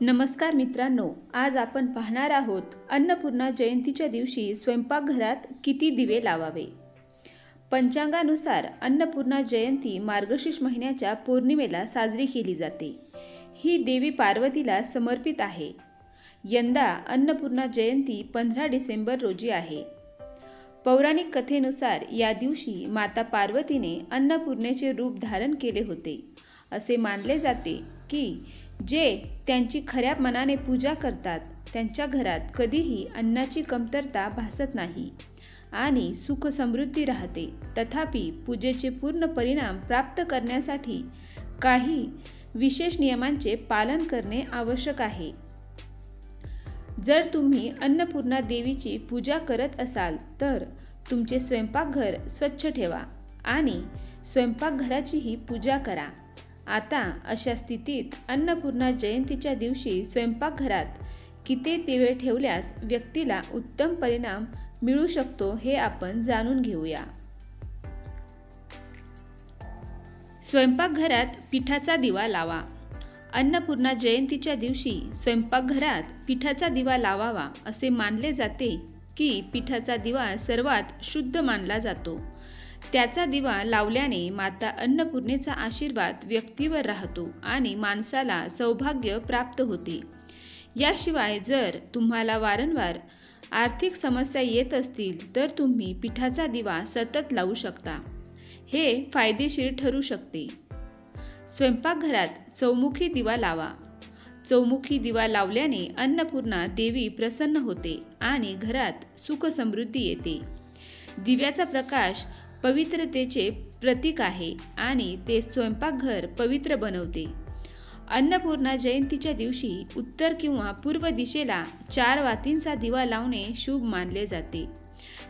नमस्कार मित्रांनो, आज आपण पाहणार आहोत अन्नपूर्णा जयंतीच्या दिवशी स्वयंपाकघरात किती दिवे लावावे। पंचांगानुसार अन्नपूर्णा जयंती मार्गशीर्ष महिन्याच्या पौर्णिमेला साजरी केली जाते। ही देवी पार्वतीला समर्पित आहे। यंदा अन्नपूर्णा जयंती 15 डिसेंबर रोजी आहे। पौराणिक कथेनुसार या दिवशी माता पार्वतीने अन्नपूर्णेचे रूप धारण केले होते। असे मानले जाते की जे त्यांची खऱ्या मनाने पूजा करतात त्यांच्या घरात कधीही अन्नाची कमतरता भासत नाही आणि सुख समृद्धी राहते। तथापि पूजेचे पूर्ण परिणाम प्राप्त करण्यासाठी काही विशेष नियमांचे पालन करणे आवश्यक आहे। जर तुम्ही अन्नपूर्णा देवीची पूजा करत असाल तर तुमचे स्वयंपाकघर स्वच्छ ठेवा आणि स्वयंपाकघराचीही पूजा करा। आता अशा स्थितीत अन्नपूर्णा जयंतीच्या दिवशी स्वयंपाकघरात किती दिवे ठेवल्यास व्यक्तीला उत्तम परिणाम मिळू शकतो हे आपण जाणून घेऊया। स्वयंपाकघरात पिठाचा दिवा लावा। अन्नपूर्णा जयंतीच्या दिवशी स्वयंपाकघरात पिठाचा दिवा लावावा असे मानले जाते की पिठाचा दिवा सर्वात शुद्ध मानला जातो। त्याचा दिवा लावल्याने माता अन्नपूर्णेचा आशीर्वाद व्यक्तीवर राहतो आणि माणसाला सौभाग्य प्राप्त होते। याशिवाय जर तुम्हाला वारंवार आर्थिक समस्या येत असतील तर तुम्ही पिठाचा दिवा सतत लावू शकता। हे फायदेशीर ठरू शकते। स्वयंपाकघरात चौमुखी दिवा लावा। चौमुखी दिवा लावल्याने अन्नपूर्णा देवी प्रसन्न होते आणि घरात सुख समृद्धी येते। दिव्याचा प्रकाश पवित्रतेचे प्रतीक आहे आणि ते स्वयंपाकघर पवित्र बनवते। अन्नपूर्णा जयंतीच्या दिवशी उत्तर किंवा पूर्व दिशेला 4 वातींचा दिवा लावणे शुभ मानले जाते।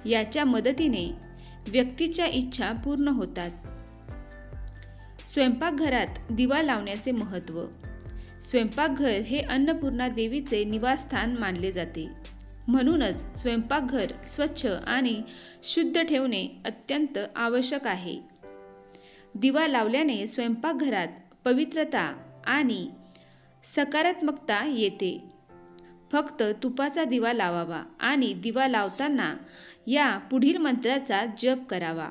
याच्या मदतीने व्यक्तीच्या इच्छा पूर्ण होतात। स्वयंपाकघरात दिवा लावण्याचे महत्त्व। स्वयंपाकघर हे अन्नपूर्णा देवीचे निवासस्थान मानले जाते। म्हणूनच स्वयंपाकघर स्वच्छ आणि शुद्ध ठेवणे अत्यंत आवश्यक आहे। दिवा लावल्याने स्वयंपाकघरात पवित्रता आणि सकारात्मकता येते। फक्त तुपाचा दिवा लावावा आणि दिवा लावताना या पुढील मंत्राचा जप करावा।